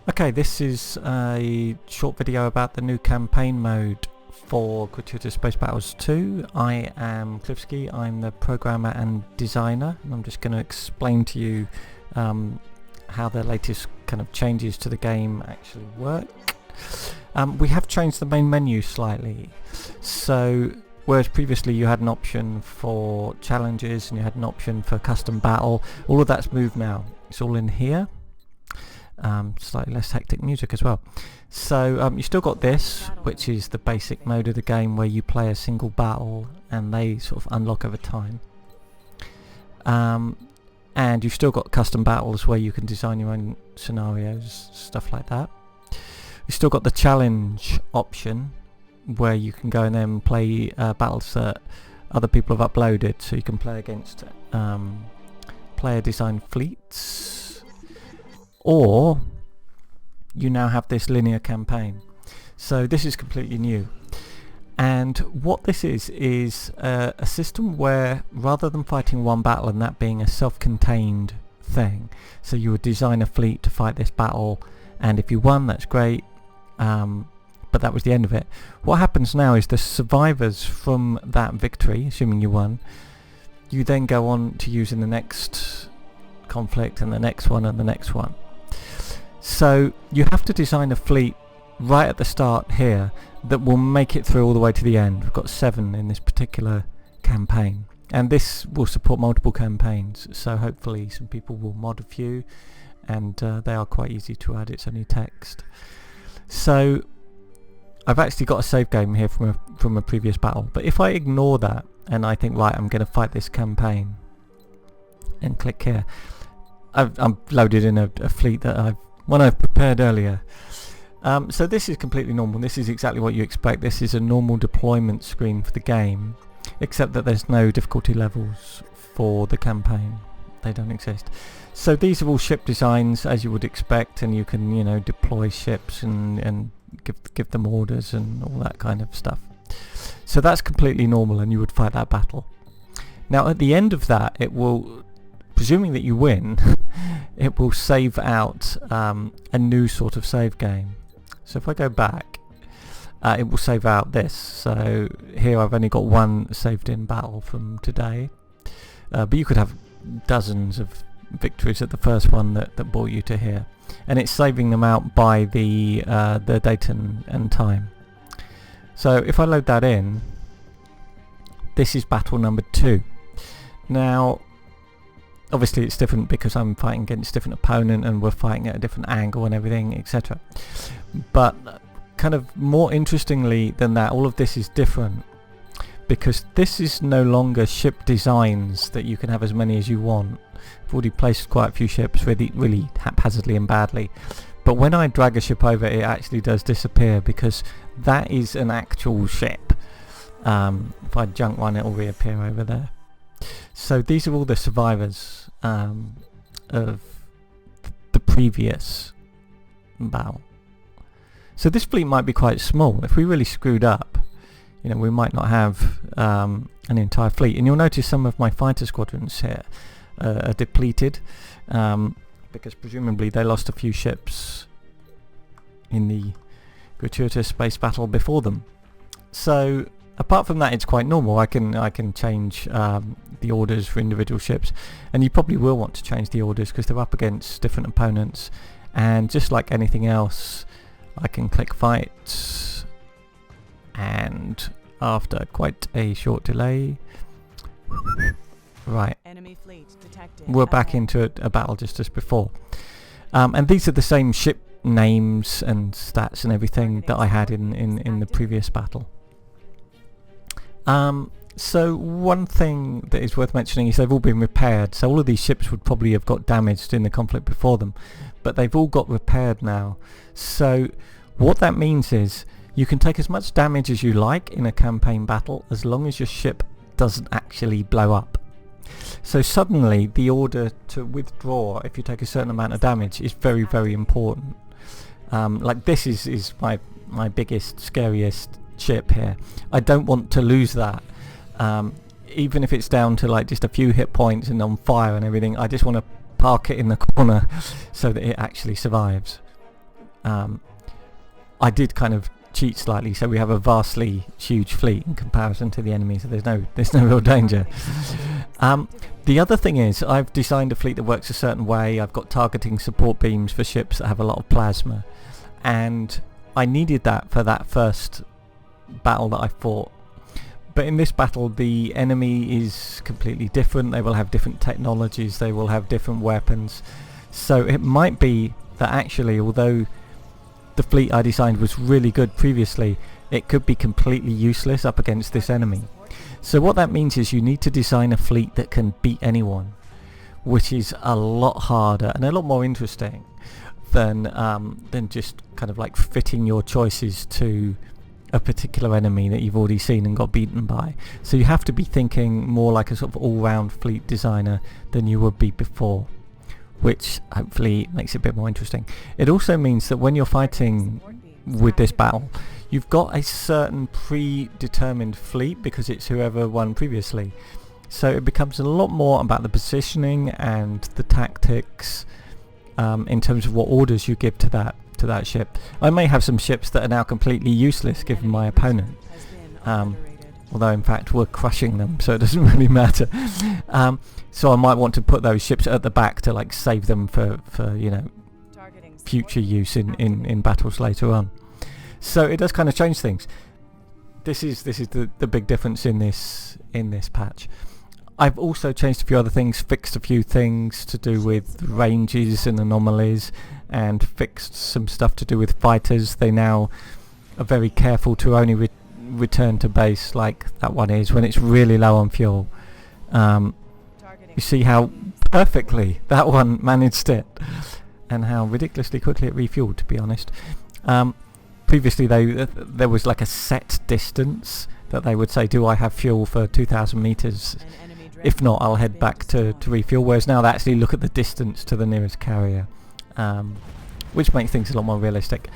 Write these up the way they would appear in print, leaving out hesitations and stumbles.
Okay, this is a short video about the new campaign mode for Gratuitous Space Battles 2. I am Clifsky, I'm the programmer and designer, and I'm just going to explain to you how the latest kind of changes to the game actually work. We have changed the main menu slightly, so whereas previously you had an option for challenges and you had an option for custom battle, all of that's moved now. It's all in here. Slightly less hectic music as well. So you still got this, which is the basic mode of the game where you play a single battle and they sort of unlock over time. And you've still got custom battles where you can design your own scenarios, stuff like that. You've still got the challenge option where you can go and then play battles that other people have uploaded, so you can play against player designed fleets. Or you now have this linear campaign. So this is completely new. And what this is a system where rather than fighting one battle and that being a self-contained thing, so you would design a fleet to fight this battle, and if you won, that's great, but that was the end of it. What happens now is the survivors from that victory, assuming you won, you then go on to use in the next conflict and the next one and the next one. So you have to design a fleet right at the start here that will make it through all the way to the end. We've got 7 in this particular campaign, and this will support multiple campaigns, so hopefully some people will mod a few, and they are quite easy to add. It's only text. So I've actually got a save game here from a previous battle, but if I ignore that and I think, right, I'm going to fight this campaign and click here, I'm loaded in a fleet that I've prepared earlier. So this is completely normal. This is exactly what you expect. This is a normal deployment screen for the game, except that there's no difficulty levels for the campaign. They don't exist. So these are all ship designs as you would expect, and you can, you know, deploy ships and give them orders and all that kind of stuff. So that's completely normal, and you would fight that battle. Now at the end of that, it will, presuming that you win, it will save out a new sort of save game. So if I go back, it will save out this. So here I've only got one saved in battle from today, but you could have dozens of victories at the first one that brought you to here, and it's saving them out by the date and time. So if I load that in, this is battle number 2. Now obviously it's different because I'm fighting against a different opponent and we're fighting at a different angle and everything, etc. But kind of more interestingly than that, all of this is different because this is no longer ship designs that you can have as many as you want. I've already placed quite a few ships really haphazardly and badly, but when I drag a ship over, it actually does disappear because that is an actual ship. If I junk one, it will reappear over there. So these are all the survivors of the previous battle. So this fleet might be quite small. If we really screwed up, you know, we might not have an entire fleet. And you'll notice some of my fighter squadrons here are depleted because presumably they lost a few ships in the Gratuitous Space Battle before them. So apart from that, it's quite normal. I can change the orders for individual ships, and you probably will want to change the orders because they're up against different opponents, and just like anything else, I can click fight, and after quite a short delay, right, enemy fleet detected. We're back into a battle just as before, and these are the same ship names and stats and everything that I had in the previous battle. So one thing that is worth mentioning is they've all been repaired. So all of these ships would probably have got damaged in the conflict before them, but they've all got repaired now. So what that means is you can take as much damage as you like in a campaign battle as long as your ship doesn't actually blow up. So suddenly the order to withdraw if you take a certain amount of damage is very, very important. Like this is my biggest, scariest ship here. I don't want to lose that. Even if it's down to like just a few hit points and on fire and everything, I just want to park it in the corner so that it actually survives. I did kind of cheat slightly, so we have a vastly huge fleet in comparison to the enemy, so there's no real danger. The other thing is I've designed a fleet that works a certain way. I've got targeting support beams for ships that have a lot of plasma, and I needed that for that first battle that I fought. But in this battle the enemy is completely different. They will have different technologies, they will have different weapons, so it might be that actually, although the fleet I designed was really good previously, it could be completely useless up against this enemy. So what that means is you need to design a fleet that can beat anyone, which is a lot harder and a lot more interesting than just kind of like fitting your choices to a particular enemy that you've already seen and got beaten by. So you have to be thinking more like a sort of all-round fleet designer than you would be before, which hopefully makes it a bit more interesting. It also means that when you're fighting with this battle, you've got a certain predetermined fleet because it's whoever won previously. So it becomes a lot more about the positioning and the tactics in terms of what orders you give to that ship. I may have some ships that are now completely useless given my opponent, although in fact we're crushing them, so it doesn't really matter. So I might want to put those ships at the back to like save them for you know, future use in battles later on. So it does kind of change things. This is the big difference in this patch. I've also changed a few other things, fixed a few things to do with ranges and anomalies, and fixed some stuff to do with fighters. They now are very careful to only return to base, like that one is, when it's really low on fuel. You see how perfectly that one managed it, and how ridiculously quickly it refueled, to be honest. Previously there was like a set distance that they would say, do I have fuel for 2,000 meters? If not, I'll head back to refuel, whereas now they actually look at the distance to the nearest carrier, which makes things a lot more realistic.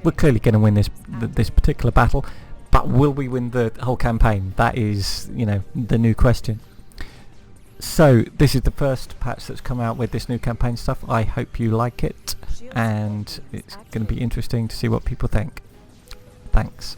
We're clearly going to win this particular battle, but will we win the whole campaign? That is, you know, the new question. So this is the first patch that's come out with this new campaign stuff. I hope you like it, and it's going to be interesting to see what people think. Thanks.